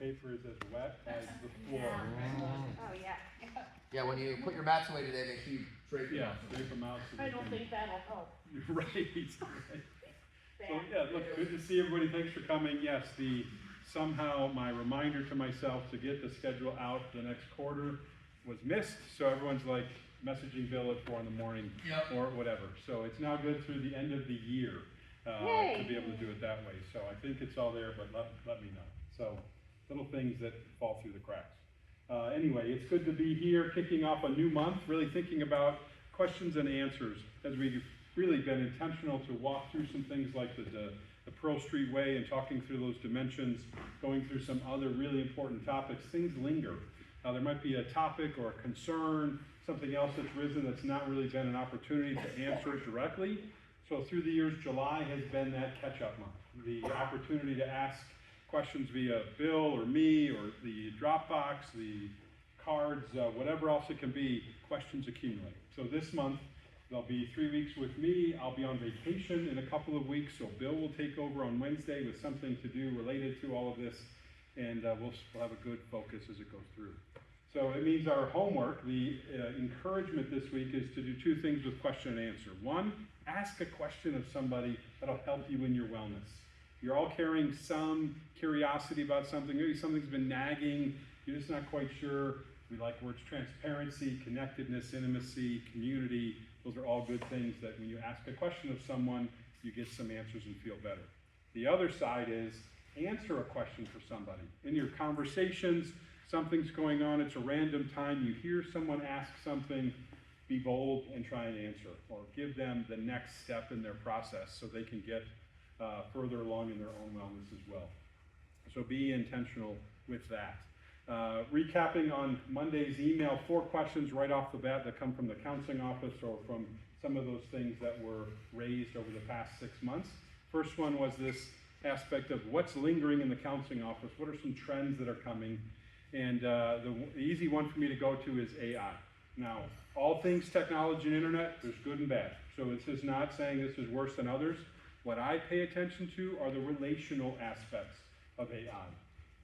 paper is as wet as the floor. Oh, yeah. Yeah, when you put your mats away today, make sure you drape them Yeah, out. drape them out. So I they don't can- think that'll help. Right. So yeah, look, good to see everybody. Thanks for coming. Yes, somehow my reminder to myself to get the schedule out the next quarter was missed. So everyone's like messaging Bill at 4 in the morning Yep. or whatever. So it's now good through the end of the year to Yay. be able to do it that way. So I think it's all there, but let me know. So little things that fall through the cracks. Anyway, it's good to be here, kicking off a new month, really thinking about questions and answers as we've really been intentional to walk through some things like the Pearl Street Way and talking through those dimensions, going through some other really important topics. Things linger. There might be a topic or a concern, something else that's risen that's not really been an opportunity to answer it directly. So through the years, July has been that catch-up month. The opportunity to ask questions via Bill or me or the Dropbox, the cards, whatever else it can be, questions accumulate. So this month, there'll be 3 weeks with me. I'll be on vacation in a couple of weeks, so Bill will take over on Wednesday with something to do related to all of this, and we'll have a good focus as it goes through. So it means our homework, the encouragement this week is to do 2 things with question and answer. 1, ask a question of somebody that'll help you in your wellness. You're all carrying some curiosity about something. Maybe something's been nagging. You're just not quite sure. We like words transparency, connectedness, intimacy, community. Those are all good things that when you ask a question of someone, you get some answers and feel better. The other side is answer a question for somebody. In your conversations, something's going on, it's a random time, you hear someone ask something, be bold and try and answer, or give them the next step in their process so they can get further along in their own wellness as well. So be intentional with that. Recapping on Monday's email, 4 questions right off the bat that come from the counseling office or from some of those things that were raised over the past 6 months. First one was this aspect of what's lingering in the counseling office, what are some trends that are coming, and the easy one for me to go to is AI. Now, all things technology and internet, there's good and bad. So this is not saying this is worse than others. What I pay attention to are the relational aspects of AI.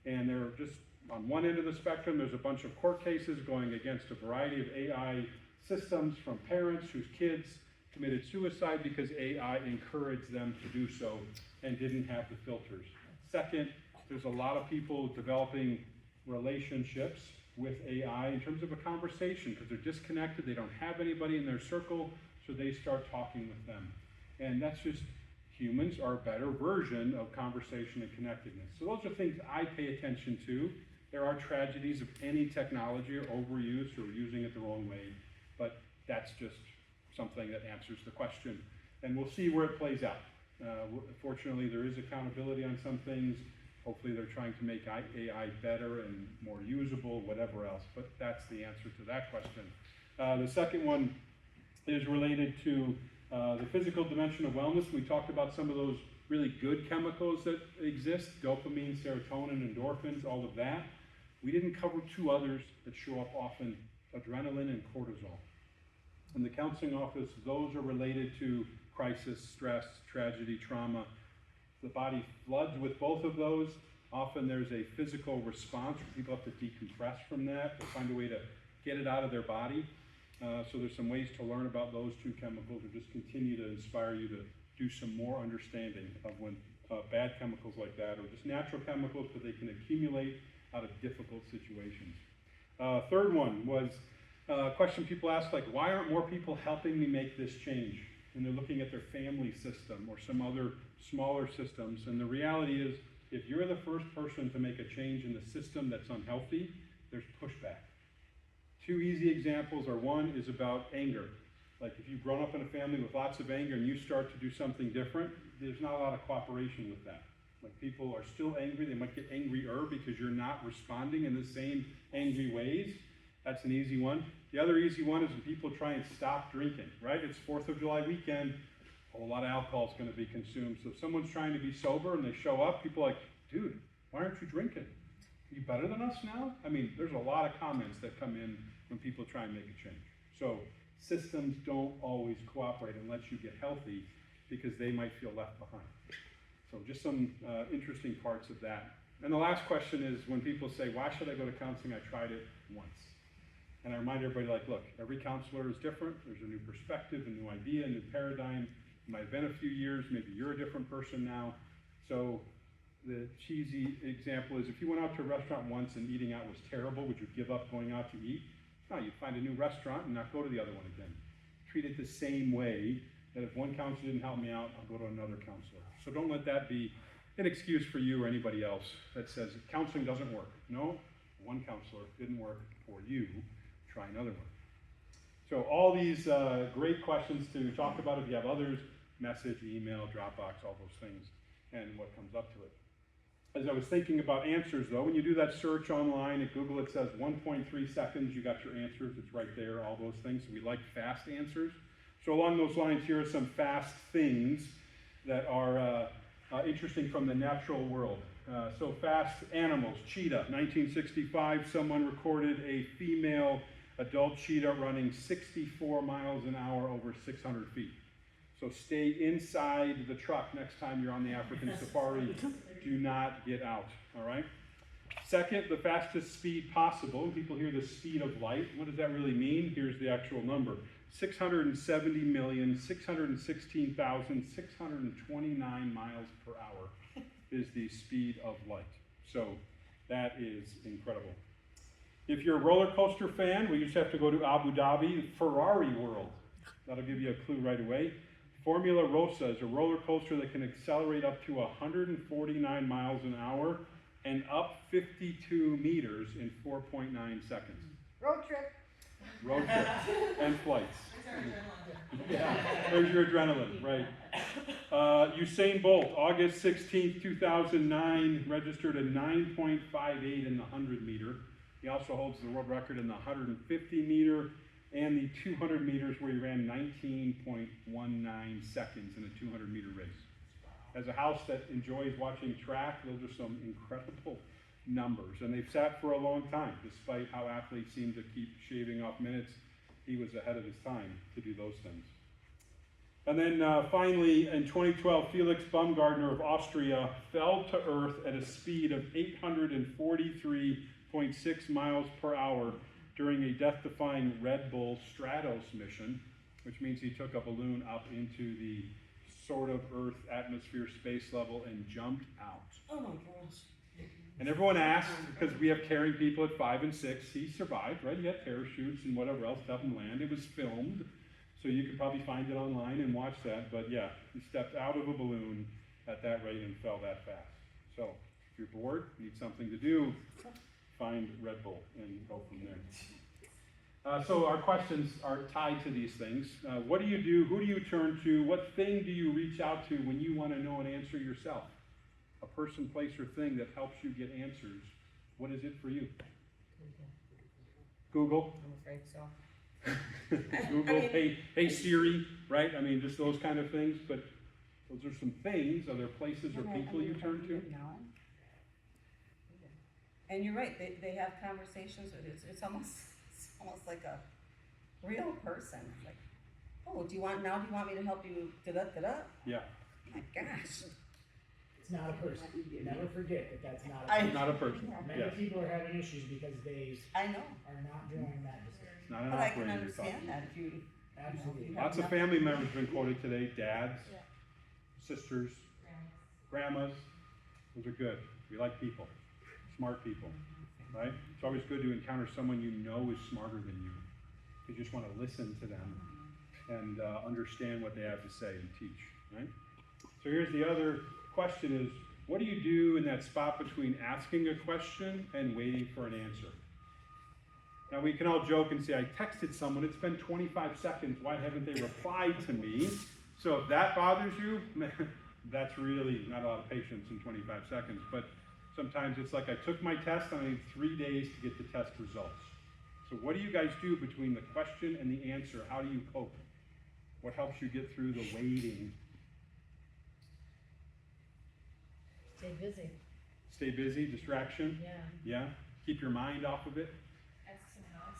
And they're just on one end of the spectrum, there's a bunch of court cases going against a variety of AI systems from parents whose kids committed suicide because AI encouraged them to do so and didn't have the filters. Second, there's a lot of people developing relationships with AI in terms of a conversation because they're disconnected, they don't have anybody in their circle, so they start talking with them. And that's just, humans are a better version of conversation and connectedness. So those are things I pay attention to. There are tragedies of any technology or overuse or using it the wrong way, but that's just something that answers the question. And we'll see where it plays out. Fortunately, there is accountability on some things. Hopefully they're trying to make AI better and more usable, whatever else, but that's the answer to that question. The second one is related to the physical dimension of wellness. We talked about some of those really good chemicals that exist, dopamine, serotonin, endorphins, all of that. We didn't cover 2 others that show up often, adrenaline and cortisol. In the counseling office, those are related to crisis, stress, tragedy, trauma. The body floods with both of those. Often there's a physical response where people have to decompress from that, to find a way to get it out of their body. So there's some ways to learn about those 2 chemicals or just continue to inspire you to do some more understanding of when bad chemicals like that, or just natural chemicals, but they can accumulate out of difficult situations. Third one was a question people ask, like, why aren't more people helping me make this change? And they're looking at their family system or some other smaller systems. And the reality is, if you're the first person to make a change in the system that's unhealthy, there's pushback. 2 easy examples are, one is about anger. Like if you've grown up in a family with lots of anger and you start to do something different, there's not a lot of cooperation with that. Like people are still angry, they might get angrier because you're not responding in the same angry ways. That's an easy one. The other easy one is when people try and stop drinking, right? It's 4th of July weekend, a whole lot of alcohol is going to be consumed. So if someone's trying to be sober and they show up, people are like, dude, why aren't you drinking? Are you better than us now? I mean, there's a lot of comments that come in when people try and make a change. So systems don't always cooperate and let you get healthy because they might feel left behind. So just some interesting parts of that And the last question is when people say, why should I go to counseling? I tried it once. And I remind everybody, like, look, every counselor is different. There's a new perspective, a new idea, a new paradigm. It might have been a few years. Maybe you're a different person now. So the cheesy example is if you went out to a restaurant once and eating out was terrible, would you give up going out to eat? No, you'd find a new restaurant and not go to the other one again. Treat it the same way that if one counselor didn't help me out, I'll go to another counselor. So don't let that be an excuse for you or anybody else that says counseling doesn't work. No, one counselor didn't work for you. Try another one. So all these great questions to talk about. If you have others, message, email, Dropbox, all those things, and what comes up to it. As I was thinking about answers, though, when you do that search online at Google, it says 1.3 seconds, you got your answers. It's right there, all those things. So we like fast answers. So along those lines, here are some fast things that are interesting from the natural world. So fast animals, cheetah. 1965, someone recorded a female adult cheetah running 64 miles an hour over 600 feet. So stay inside the truck next time you're on the African safari. Do not get out, all right? Second, the fastest speed possible. People hear the speed of light. What does that really mean? Here's the actual number. 670,616,629 miles per hour is the speed of light. So that is incredible. If you're a roller coaster fan, we used to have to go to Abu Dhabi, Ferrari World. That'll give you a clue right away. Formula Rossa is a roller coaster that can accelerate up to 149 miles an hour and up 52 meters in 4.9 seconds. Road trip. Road trip and flights. Yeah, there's your adrenaline, right. Usain Bolt, August 16th, 2009, registered a 9.58 in the 100 meter. He also holds the world record in the 150 meter and the 200 meters where he ran 19.19 seconds in a 200 meter race. As a house that enjoys watching track, those are some incredible numbers. And they've sat for a long time, despite how athletes seem to keep shaving off minutes. He was ahead of his time to do those things. And then finally, in 2012, Felix Baumgartner of Austria fell to Earth at a speed of 843.6 miles per hour during a death-defying Red Bull Stratos mission, which means he took a balloon up into the sort of Earth atmosphere space level and jumped out. Oh my gosh. And everyone asked, because we have carrying people at 5 and 6, he survived, right? He had parachutes and whatever else to help him land. It was filmed, so you could probably find it online and watch that. But yeah, he stepped out of a balloon at that rate and fell that fast. So if you're bored, need something to do, find Red Bull and go from there. So our questions are tied to these things. What do you do? Who do you turn to? What thing do you reach out to when you want to know an answer yourself? A person, place, or thing that helps you get answers. What is it for you? Google. I'm afraid so. Google, hey Siri, right? I mean, just those kind of things. But those are some things. Are there places or people you turn to? And you're right. They have conversations. It's almost like a real person. Like, oh, do you want me to help you? Da-da-da-da? Yeah. My gosh. It's not a person. Never forget that that's not a I- person. Not a person. Many Yes. people are having issues because they I know. are not doing that decision. It's not an But I can operator you're understand talking. that if you Absolutely. have Lots of nothing- family members have been quoted today. Dads, Yeah. sisters, grandmas. Those are good. We like people. Smart people. Right? It's always good to encounter someone you know is smarter than you. You just want to listen to them and understand what they have to say and teach. Right? So here's the other question is, what do you do in that spot between asking a question and waiting for an answer? Now we can all joke and say, I texted someone, it's been 25 seconds, why haven't they replied to me? So if that bothers you, that's really not a lot of patience in 25 seconds. But sometimes it's like I took my test and I need 3 days to get the test results. So what do you guys do between the question and the answer? How do you cope? What helps you get through the waiting? Stay busy. Stay busy, distraction? Yeah. Yeah? Keep your mind off of it? Ask some house.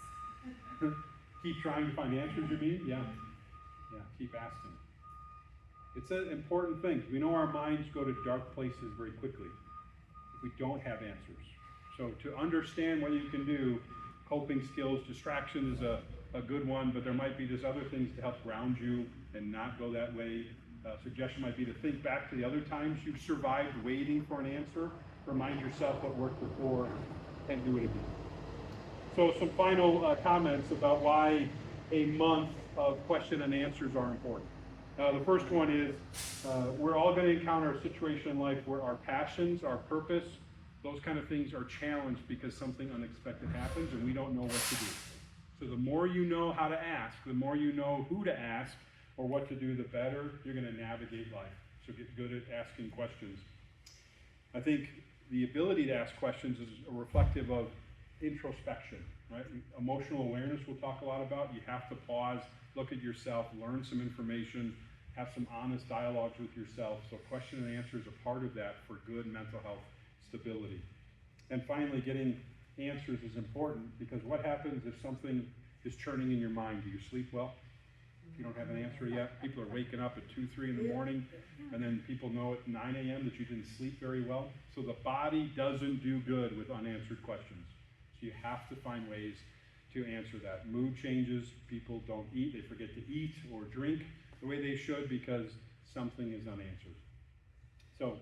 Keep trying to find answers, you mean? Yeah. Yeah, keep asking. It's an important thing. We know our minds go to dark places very quickly. We don't have answers. So to understand what you can do, coping skills, distraction is a good one, but there might be just other things to help ground you and not go that way. Suggestion might be to think back to the other times you've survived waiting for an answer. Remind yourself what worked before and do it again. So some final comments about why a month of question and answers are important. The first one is we're all going to encounter a situation in life where our passions, our purpose, those kind of things are challenged because something unexpected happens and we don't know what to do. So the more you know how to ask, the more you know who to ask or what to do, the better you're going to navigate life. So get good at asking questions. I think the ability to ask questions is reflective of introspection, right? Emotional awareness we'll talk a lot about. You have to pause, look at yourself, learn some information, have some honest dialogues with yourself. So question and answer is a part of that for good mental health stability. And finally, getting answers is important because what happens if something is churning in your mind? Do you sleep well? If you don't have an answer yet, people are waking up at 2, 3 in the morning, and then people know at 9 a.m. that you didn't sleep very well. So the body doesn't do good with unanswered questions. So you have to find ways to answer that. Mood changes, people don't eat, they forget to eat or drink the way they should because something is unanswered. So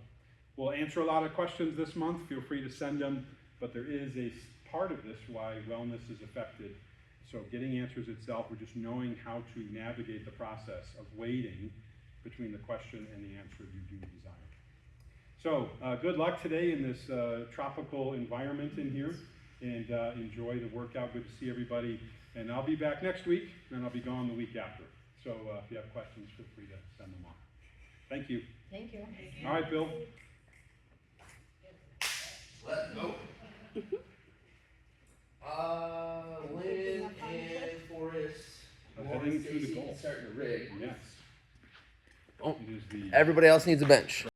we'll answer a lot of questions this month. Feel free to send them, but there is a part of this why wellness is affected. So getting answers itself, or just knowing how to navigate the process of waiting between the question and the answer you do desire. So good luck today in this tropical environment in here, and enjoy the workout. Good to see everybody. And I'll be back next week, and I'll be gone the week after. So if you have questions, feel free to send them on. Thank you. Thank you. All right, Bill. Let's go. Lynn and Forrest. Heading to the Stacy goal. starting to rig. Yes. Oh. It is the Everybody else needs a bench.